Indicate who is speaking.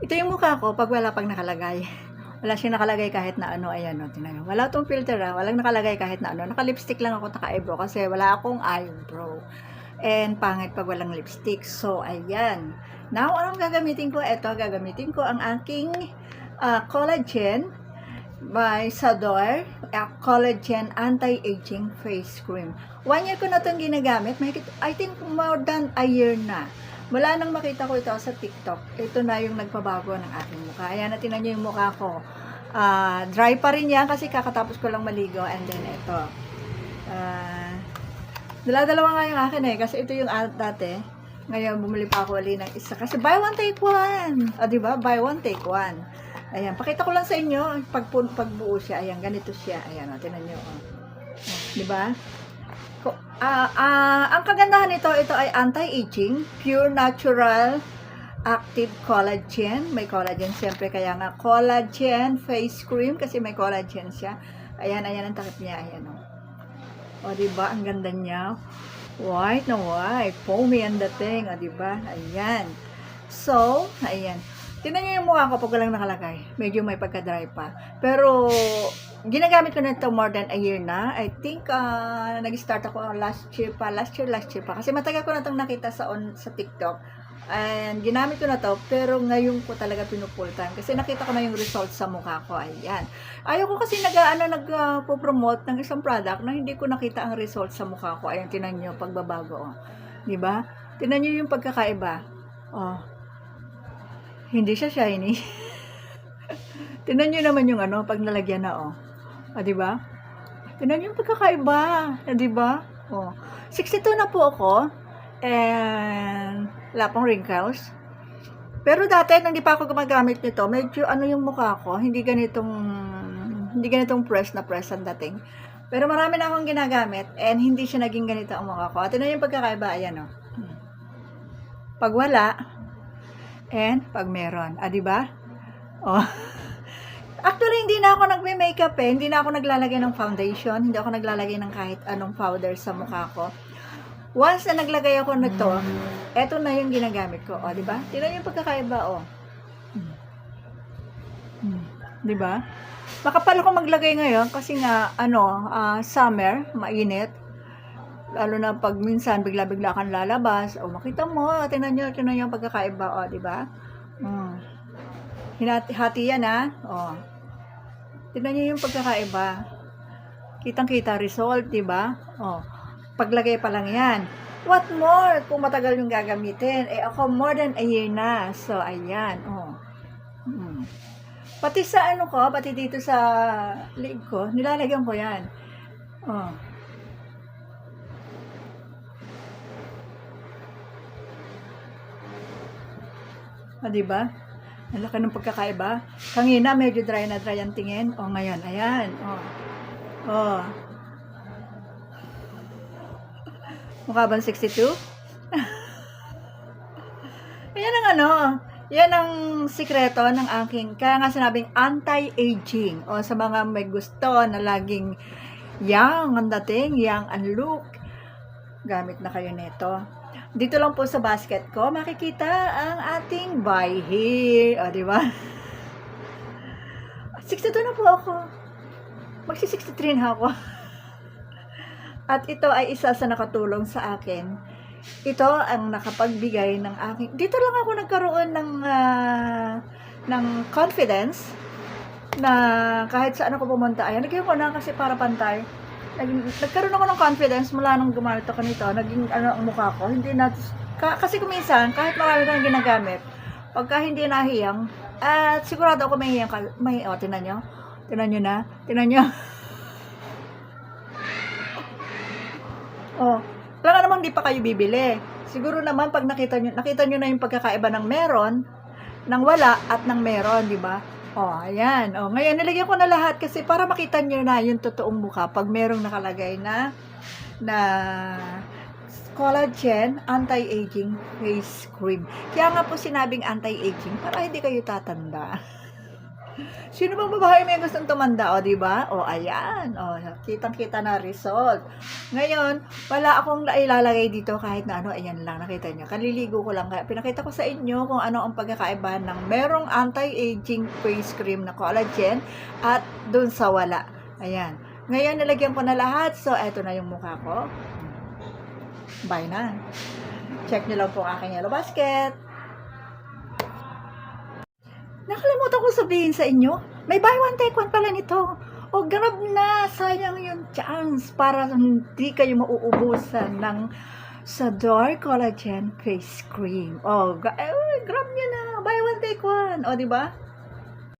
Speaker 1: Ito yung mukha ko pag nakalagay. Wala siyang nakalagay kahit na ano, ayan o, tingnan niyo. Wala 'tong filter walang nakalagay kahit na ano. Naka-lipstick lang ako, naka-eyebrow kasi wala akong eyebrow. And pangit pag walang lipstick. So, ayan. Now, anong gagamitin ko? Ito, gagamitin ko ang aking collagen by Sador, collagen anti-aging face cream. 1 year ko na itong ginagamit. I think more than a year na. Mula nang makita ko ito sa TikTok, ito na yung nagpabago ng aking mukha. Ayan, natin niyo yung mukha ko. Dry pa rin yan kasi kakatapos ko lang maligo. And then ito. Dala-dalawa nga yung akin kasi ito yung dati. Ngayon, bumili pa ako ulit ng isa. Kasi buy one, take one. Diba? Buy one, take one. Ayan, pakita ko lang sa inyo. Pagbuo siya, ayan, ganito siya. Ayan, tinan nyo. Diba? Ang kagandahan nito, ito ay anti-aging, pure natural active collagen. May collagen siyempre, kaya nga collagen face cream kasi may collagen siya. Ayan, ayan ang takip niya. Ayan o. Diba? Ang ganda niya. White na white. Foamy ang dating. Diba? Ayan. So, ayan. Tingnan nyo yung mukha ko pag walang nakalagay. Medyo may pagka-dry pa. Pero, ginagamit ko na ito more than a year na. I think, nag-start ako last year pa. Kasi matagal ko na itong nakita sa TikTok. And, ginamit ko na to. Pero, ngayon ko talaga pinupull time. Kasi nakita ko na yung results sa mukha ko. Ayan. Ayaw ko kasi nag-promote ng isang product na hindi ko nakita ang results sa mukha ko. Ayan, tinan nyo, pagbabago. Diba? Tinan nyo yung pagkakaiba. Hindi siya shiny. Tingnan nyo naman yung pag nalagyan na, diba? Tingnan nyo yung pagkakaiba, diba? 62 na po ako, and wala pong wrinkles. Pero dati, nang di pa ako gumagamit nito, medyo yung mukha ko, hindi ganitong press ang dating. Pero marami na akong ginagamit, and hindi siya naging ganito ang mukha ko. At tingnan yung pagkakaiba, ayan Pag wala, and pag meron. Diba? Actually, hindi na ako nagme-makeup hindi na ako naglalagay ng foundation, hindi ako naglalagay ng kahit anong powder sa mukha ko. Once na naglagay ako nito, eto na yung ginagamit ko. Diba? Tingnan yung pagkakaiba, Diba? Makapal ako maglagay ngayon kasi nga, summer, mainit. Lalo na pag minsan bigla-bigla kang lalabas, makita mo, tingnan nyo yung pagkakaiba, diba? Hati yan, tingnan nyo yung pagkakaiba. Kitang-kita result, diba? Paglagay pa lang yan. What more kung matagal yung gagamitin? Ako more than a year na. So, ayan, Pati sa pati dito sa liig ko, nilalagyan ko yan. Diba? Ang laki ng pagkakaiba. Kanina, medyo dry na dry ang tingin. Ngayon, ayan. Mukha bang 62? Ayan yan ang sikreto ng aking, kaya nga sinabing anti-aging. Sa mga may gusto na laging young ang dating, young ang look, gamit na kayo nito. Dito lang po sa basket ko, makikita ang ating buy here. Diba? 62 na po ako. Magsi-63 na ako. At ito ay isa sa nakatulong sa akin. Ito ang nakapagbigay ng aking... Dito lang ako nagkaroon ng confidence na kahit saan ako pumunta. Ayan, nagkaroon ko na kasi para pantay. Nagkaroon ako ng confidence mula nung gumamit ako nito, naging ang mukha ko, hindi na, kasi kuminsan, kahit marami kang ginagamit, pagka hindi nahiyang, at sigurado ako may hiyang, tinan nyo na, wala namang di pa kayo bibili, siguro naman pag nakita nyo na yung pagkakaiba ng meron, ng wala, at ng meron, di ba? Ayan. Ngayon, nilagyan ko na lahat kasi para makita nyo na yung totoong mukha pag merong nakalagay na collagen anti-aging face cream. Kaya nga po sinabing anti-aging para hindi kayo tatanda. Sino bang babae may gustong tumanda, o, di ba? O, ayan. O, kitang-kita na result. Ngayon, wala akong ilalagay dito kahit na ano. Ayan lang, nakita nyo. Kaliligo ko lang. Kaya pinakita ko sa inyo kung ano ang pagkakaiba ng merong anti-aging face cream na collagen at dun sa wala. Ayan. Ngayon, nilagyan ko na lahat. So, eto na yung mukha ko. Bye na. Check nyo lang po ang aking yellow basket. Nakalimutan ko sabihin sa inyo, may buy one take one pala nito. O, grab na, sayang yung chance para hindi kayo mauubusan ng sa Dark Collagen Face Cream. O, grab nyo na, buy one take one. O, di ba?